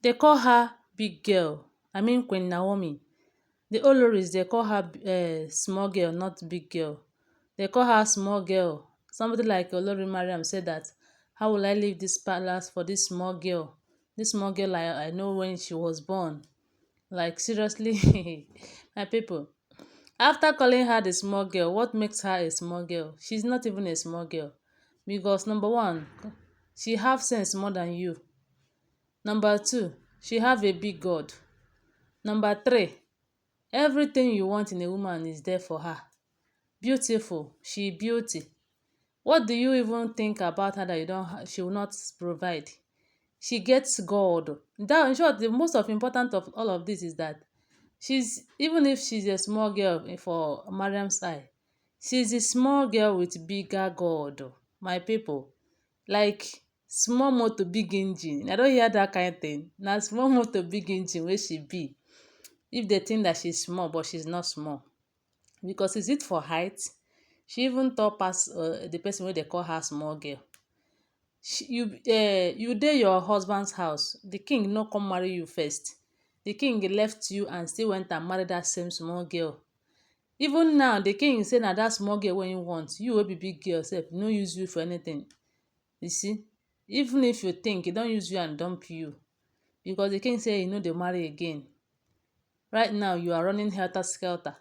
They call her big girl. I mean Queen Naomi. The Oloris, they call her small girl, not big girl. They call her small girl. Somebody like Olori Mariam said that, how will I leave this palace for this small girl? This small girl I know when she was born. Like seriously, my people. After calling her the small girl, what makes her a small girl? She's not even a small girl. Because number one, she have sense more than you. Number two, she have a big God. Number three, everything you want in a woman is there for her. Beautiful, she beauty. What do you even think about her that you don't she will not provide? She gets God. That in short, the most of important of all of this is that she's even if she's a small girl for Mariam's eye, she's a small girl with bigger God. My people, like small motor big engine. I don't hear that kind of thing. Na small motor big engine wey she be. If they think that she's small, but she's not small. Because is it for height? She even tall pass the person wey dey call her small girl. You dey your husband's house, the king no come marry you first. The king left you and still went and marry that same small girl. Even now the king say na that small girl wey him want, you wey be big girl sef no use you for anything. You see, even if you think he don use you and dump you, because the king say he no dey marry again. Right now you are running helter skelter,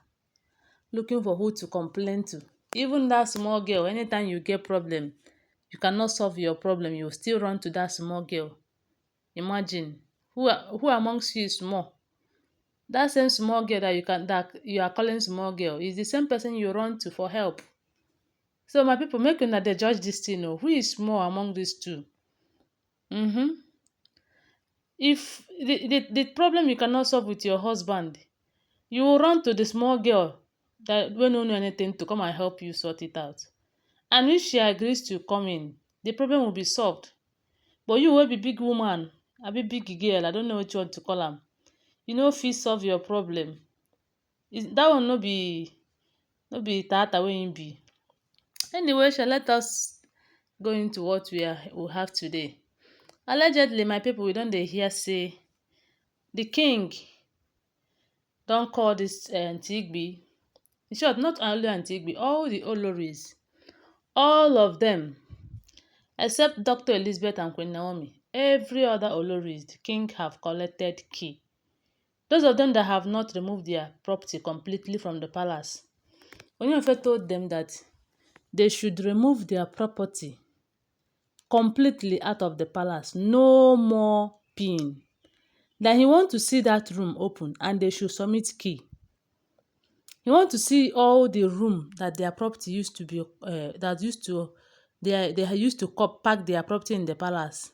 looking for who to complain to. Even that small girl, anytime you get problem, you cannot solve your problem, you still run to that small girl. Imagine, who amongst you is small? That same small girl that you are calling small girl is the same person you run to for help. So my people, make una dey judge this thing o. Who is small among these two? If the problem you cannot solve with your husband, you will run to the small girl that wey no know anything to come and help you sort it out. And if she agrees to come in, the problem will be solved. But you wey be big woman, abi big girl, I don't know which one to call am, you no fit solve your problem. That one no be tata wey im be. Anyway let us go into what we have today. Allegedly, my people, we don dey hear say the king don call this Tigbi. In short, not only Tigbi, all the Oloris, all of them, except Dr. Elizabeth and Queen Naomi, every other Oloris, the king have collected key. Those of them that have not removed their property completely from the palace, Onyefe told them that they should remove their property completely out of the palace. No more pin. That he want to see that room open and they should submit key. He want to see all the room that their property used to be they used to pack their property in the palace,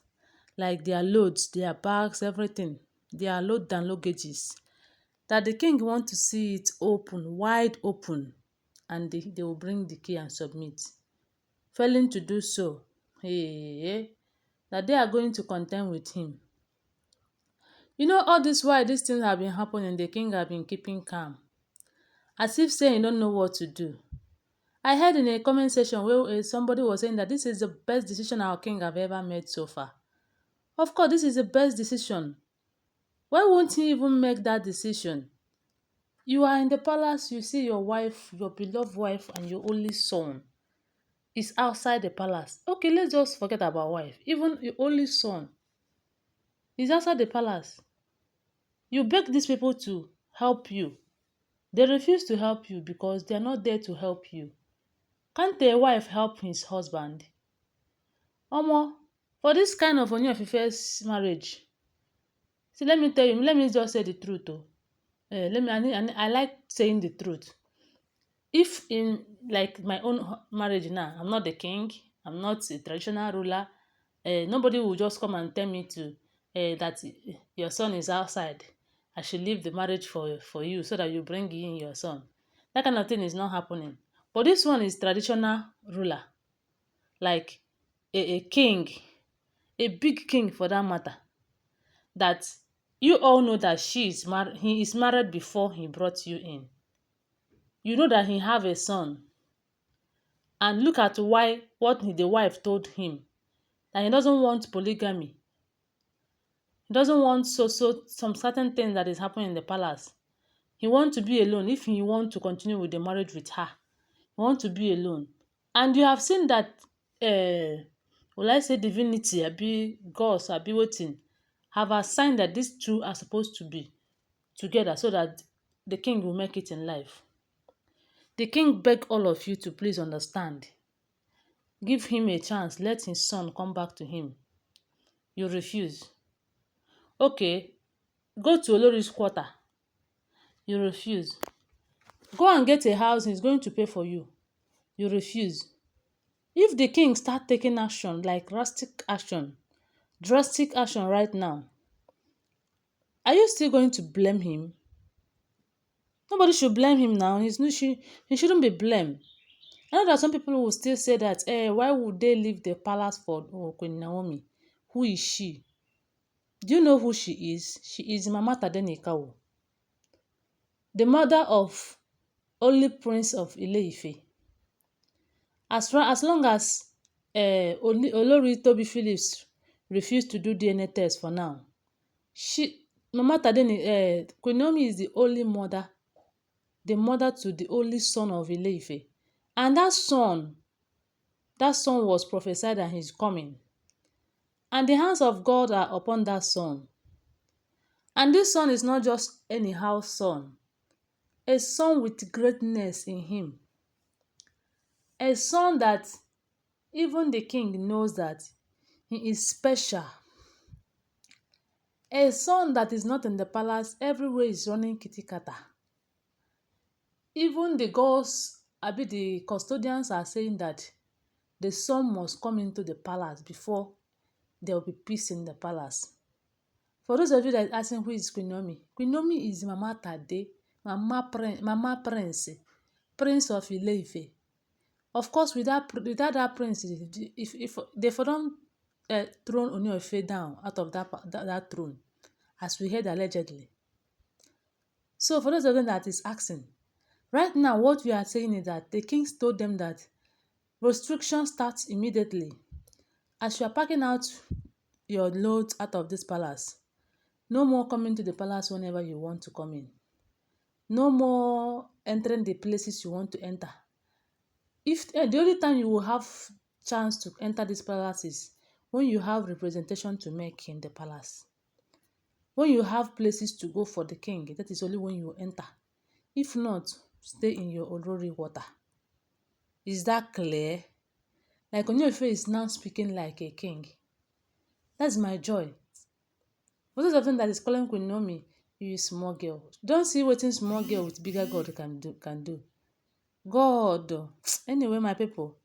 like their loads, their bags, everything, their load and luggages. That the king want to see it open, wide open, and they will bring the key and submit. Failing to do so, that they are going to contend with him. You know, all this while these things have been happening, the king have been keeping calm, as if saying he don't know what to do. I heard in a comment section where somebody was saying that this is the best decision our king have ever made so far. Of course, this is the best decision. Why won't he even make that decision? You are in the palace, you see your wife, your beloved wife, and your only son is outside the palace. Okay, let's just forget about wife. Even your only son is outside the palace. You beg these people to help you. They refuse to help you because they are not there to help you. Can't a wife help his husband? Omo, for this kind of Ooni of Ife's marriage, see, let me tell you, let me just say the truth o. I like saying the truth. If in like my own marriage now, I'm not the king, I'm not a traditional ruler, nobody will just come and tell me to that your son is outside. I should leave the marriage for you so that you bring in your son. That kind of thing is not happening. But this one is traditional ruler, like a king, a big king for that matter. That you all know that he is married before he brought you in. You know that he have a son. And look at what the wife told him, that he doesn't want polygamy. He doesn't want some certain things that is happening in the palace. He wants to be alone if he want to continue with the marriage with her. He want to be alone. And you have seen that will I say divinity abi gods abi wetin have assigned that these two are supposed to be together so that the king will make it in life. The king beg all of you to please understand. Give him a chance. Let his son come back to him. You refuse. Okay, go to Olori's quarter. You refuse. Go and get a house. He's going to pay for you. You refuse. If the king start taking action like drastic action right now, are you still going to blame him? Nobody should blame him now. He shouldn't be blamed. I know that some people will still say that, why would they leave the palace for Queen Naomi? Who is she? Do you know who she is? She is Mama Tadenikawo, the mother of only Prince of Ile-Ife. As long as Olori Toby Phillips refused to do DNA test for now, Queen Naomi is the only mother, the mother to the only son of Ile-Ife. And that son was prophesied that he's coming. And the hands of God are upon that son. And this son is not just anyhow son, a son with greatness in him. A son that even the king knows that he is special. A son that is not in the palace, everywhere is running kitikata. Even the girls, the custodians are saying that the son must come into the palace before there will be peace in the palace. For those of you that are asking who is Queen Naomi is Mama Tade, Mama Prince, Prince of Ile-Ife. Of course, without that prince, if they for don thrown Ooni of Ife down out of that throne, as we heard allegedly. So for those of them that is asking, right now what we are saying is that the kings told them that restriction starts immediately. As you are packing out your loads out of this palace, no more coming to the palace whenever you want to come in. No more entering the places you want to enter. If the only time you will have chance to enter this palace is when you have representation to make in the palace. When you have places to go for the king, that is only when you enter. If not, stay in your Olori water. Is that clear? Like Ooni of Ife is now speaking like a king. That's my joy. For those of them that is calling Queen Naomi, you is small girl. Don't see wetin small girl with bigger God can do. God. Anyway, my people,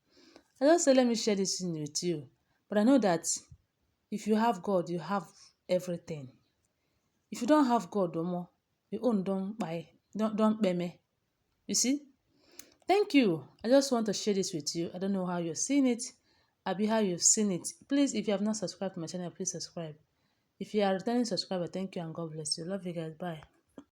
I just say let me share this thing with you. But I know that if you have God, you have everything. If you don't have God, omo, your own don't peme. You see? Thank you. I just want to share this with you. I don't know how you're seeing it. Abi how you've seen it. Please, if you have not subscribed to my channel, please subscribe. If you are a returning subscriber, thank you and God bless you. Love you guys. Bye.